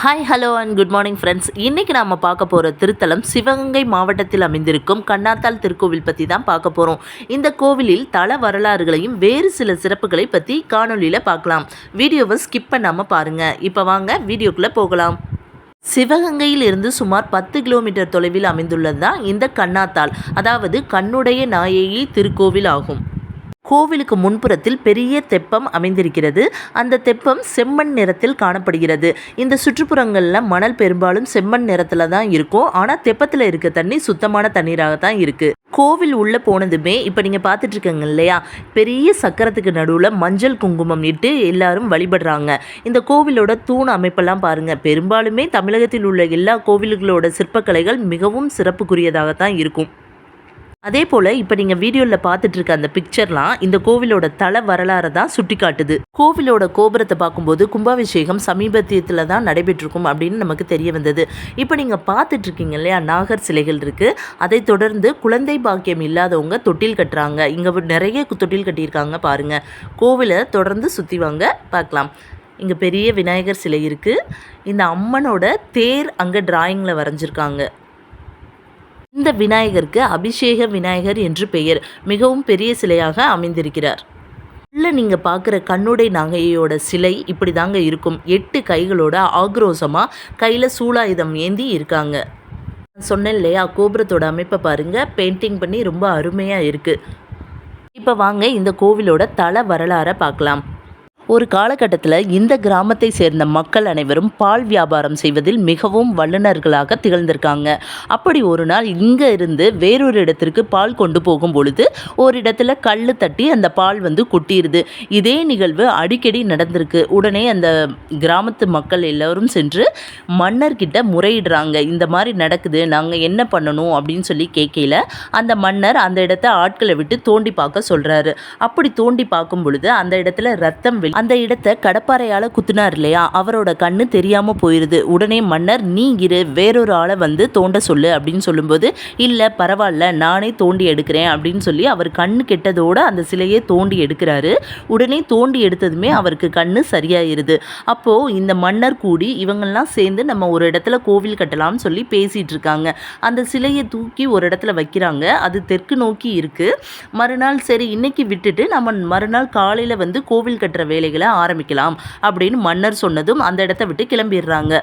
Hi hello and good morning friends. இன்றைக்கி நாம் பார்க்க போகிற திருத்தலம் சிவகங்கை மாவட்டத்தில் அமைந்திருக்கும் கண்ணாத்தாள் திருக்கோவில் பற்றி தான் பார்க்க போகிறோம். இந்த கோவிலில் தல வரலாறுகளையும் வேறு சில சிறப்புகளை பற்றி காணொலியில் பார்க்கலாம். வீடியோவை ஸ்கிப் பண்ணாமல் பாருங்கள். இப்போ வாங்க வீடியோக்குள்ளே போகலாம். சிவகங்கையில் இருந்து சுமார் 10 கிலோமீட்டர் தொலைவில் அமைந்துள்ளது தான் இந்த கண்ணாத்தாள், அதாவது கண்ணுடைய நாயகி திருக்கோவில் ஆகும். கோவிலுக்கு முன்புறத்தில் பெரிய தெப்பம் அமைந்திருக்கிறது. அந்த தெப்பம் செம்மண் நிறத்தில் காணப்படுகிறது. இந்த சுற்றுப்புறங்களில் மணல் பெரும்பாலும் செம்மண் நிறத்தில் தான் இருக்கும். ஆனால் தெப்பத்தில் இருக்க தண்ணி சுத்தமான தண்ணீராக தான் இருக்குது. கோவில் உள்ளே போனதுமே இப்போ நீங்கள் பார்த்துட்டு இருக்கீங்க இல்லையா, பெரிய சக்கரத்துக்கு நடுவில் மஞ்சள் குங்குமம் இட்டு எல்லாரும் வழிபடுறாங்க. இந்த கோவிலோட தூண் அமைப்பெல்லாம் பாருங்கள். பெரும்பாலுமே தமிழகத்தில் உள்ள எல்லா கோவில்களோட சிற்பக்கலைகள் மிகவும் சிறப்புக்குரியதாக தான் இருக்கும். அதே போல் இப்போ நீங்கள் வீடியோவில் பார்த்துட்டு இருக்க அந்த பிக்சர்லாம் இந்த கோவிலோட தல வரலாறு தான் சுட்டி காட்டுது. கோவிலோட கோபுரத்தை பார்க்கும்போது கும்பாபிஷேகம் சமீபத்தியத்தில் தான் நடைபெற்றிருக்கும் அப்படின்னு நமக்கு தெரிய வந்தது. இப்போ நீங்கள் பார்த்துட்டு இருக்கீங்க இல்லையா, நாகர் சிலைகள் இருக்குது. அதை தொடர்ந்து குழந்தை பாக்கியம் இல்லாதவங்க தொட்டில் கட்டுறாங்க. இங்கே நிறைய தொட்டில் கட்டியிருக்காங்க பாருங்கள். கோவிலை தொடர்ந்து சுற்றி வாங்க பார்க்கலாம். இங்கே பெரிய விநாயகர் சிலை இருக்குது. இந்த அம்மனோட தேர் அங்கே டிராயிங்கில் வரைஞ்சிருக்காங்க. இந்த விநாயகருக்கு அபிஷேக விநாயகர் என்று பெயர். மிகவும் பெரிய சிலையாக அமைந்திருக்கிறார். உள்ள நீங்கள் பார்க்குற கண்ணுடை நாகையோட சிலை இப்படி தாங்க இருக்கும். 8 கைகளோட ஆக்ரோஷமாக கையில் சூலாயுதம் ஏந்தி இருக்காங்க. சொன்னேன் இல்லையா, கோபுரத்தோட அமைப்பை பாருங்கள். பெயிண்டிங் பண்ணி ரொம்ப அருமையாக இருக்குது. இப்போ வாங்க இந்த கோவிலோட தல வரலாறை பார்க்கலாம். ஒரு காலகட்டத்தில் இந்த கிராமத்தை சேர்ந்த மக்கள் அனைவரும் பால் வியாபாரம் செய்வதில் மிகவும் வல்லுநர்களாக திகழ்ந்திருக்காங்க. அப்படி ஒரு நாள் இங்கே இருந்து வேறொரு இடத்திற்கு பால் கொண்டு போகும் பொழுது ஒரு இடத்துல கல் தட்டி அந்த பால் கொட்டிடுது. இதே நிகழ்வு அடிக்கடி நடந்திருக்கு. உடனே அந்த கிராமத்து மக்கள் எல்லோரும் சென்று மன்னர்கிட்ட முறையிடுறாங்க. இந்த மாதிரி நடக்குது, நாங்கள் என்ன பண்ணணும் அப்படின்னு சொல்லி கேட்கல. அந்த மன்னர் அந்த இடத்த ஆட்களை விட்டு தோண்டி பார்க்க சொல்கிறாரு. அப்படி தோண்டி பார்க்கும் பொழுது அந்த இடத்துல ரத்தம் அந்த இடத்த கடப்பாறையால் குத்துனார் இல்லையா, அவரோட கண்ணு தெரியாமல் போயிடுது. உடனே மன்னர், நீ இரு, வேறொரு ஆளை தோண்ட சொல்லு அப்படின்னு சொல்லும்போது, இல்லை பரவாயில்ல நானே தோண்டி எடுக்கிறேன் அப்படின்னு சொல்லி அவர் கண்ணு கெட்டதோடு அந்த சிலையை தோண்டி எடுக்கிறாரு. உடனே தோண்டி எடுத்ததுமே அவருக்கு கண்ணு சரியாயிருது. அப்போது இந்த மன்னர் கூடி இவங்கெல்லாம் சேர்ந்து நம்ம ஒரு இடத்துல கோவில் கட்டலாம்னு சொல்லி பேசிகிட்டு இருக்காங்க. அந்த சிலையை தூக்கி ஒரு இடத்துல வைக்கிறாங்க. அது தெற்கு நோக்கி இருக்குது. மறுநாள் சரி இன்னைக்கு விட்டுட்டு நம்ம மறுநாள் காலையில் கோவில் கட்டுற வேலைகளை ஆரம்பிக்கலாம் அப்படின்னு மன்னர் சொன்னதும் அந்த இடத்தை விட்டு கிளம்பிடுறாங்க.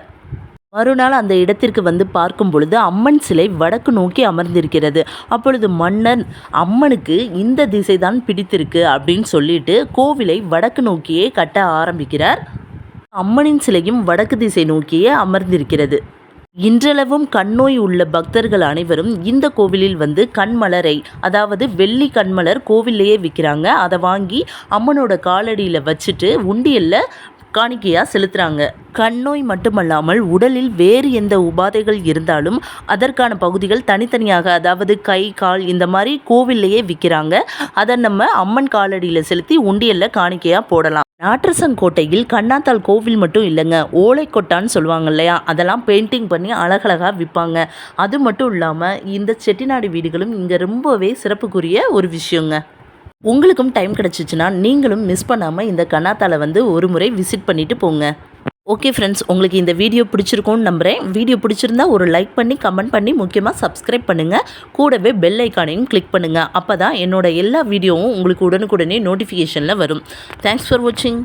மறுநாள் அந்த இடத்திற்கு பார்க்கும் பொழுது அம்மன் சிலை வடக்கு நோக்கி அமர்ந்திருக்கிறது. அப்பொழுது மன்னர் அம்மனுக்கு இந்த திசை தான் பிடித்திருக்கு அப்படின்னு சொல்லிட்டு கோவிலை வடக்கு நோக்கியே கட்ட ஆரம்பிக்கிறார். அம்மனின் சிலையும் வடக்கு திசை நோக்கியே அமர்ந்திருக்கிறது. இன்றளவும் கண்ணோய் உள்ள பக்தர்கள் அனைவரும் இந்த கோவிலில் கண்மலரை, அதாவது வெள்ளி கண்மலர் கோவிலையே விற்கிறாங்க. அதை வாங்கி அம்மனோட காலடியில் வச்சுட்டு உண்டியலில் காணிக்கையாக செலுத்துகிறாங்க. கண்ணோய் மட்டுமல்லாமல் உடலில் வேறு எந்த உபாதைகள் இருந்தாலும் அதற்கான பகுதிகள் தனித்தனியாக, அதாவது கை கால் இந்த மாதிரி கோவில்லையே விற்கிறாங்க. அதை நம்ம அம்மன் காலடியில் செலுத்தி உண்டியலில் காணிக்கையாக போடலாம். நாற்றசங்கோட்டையில் கண்ணாத்தாள் கோவில் மட்டும் இல்லைங்க, ஓலைக்கொட்டான்னு சொல்லுவாங்க இல்லையா, அதெல்லாம் பெயிண்டிங் பண்ணி அழகழகாக விற்பாங்க. அது மட்டும் இல்லாமல் இந்த செட்டிநாடு வீடுகளும் இங்கே ரொம்பவே சிறப்புக்குரிய ஒரு விஷயங்க. உங்களுக்கும் டைம் கிடச்சிச்சின்னா நீங்களும் மிஸ் பண்ணாமல் இந்த கண்ணாத்தாளை ஒரு முறை விசிட் பண்ணிவிட்டு போங்க. ஓகே ஃப்ரெண்ட்ஸ், உங்களுக்கு இந்த வீடியோ பிடிச்சிருக்கும்னு நம்புகிறேன். வீடியோ பிடிச்சிருந்தா ஒரு லைக் பண்ணி கமெண்ட் பண்ணி முக்கியமாக சப்ஸ்கிரைப் பண்ணுங்கள். கூடவே பெல் ஐக்கானையும் கிளிக் பண்ணுங்கள். அப்போ தான் என்னோடய எல்லா வீடியோவும் உங்களுக்கு உடனுக்குடனே நோட்டிஃபிகேஷனில் வரும். தேங்க்ஸ் ஃபார் வாட்சிங்.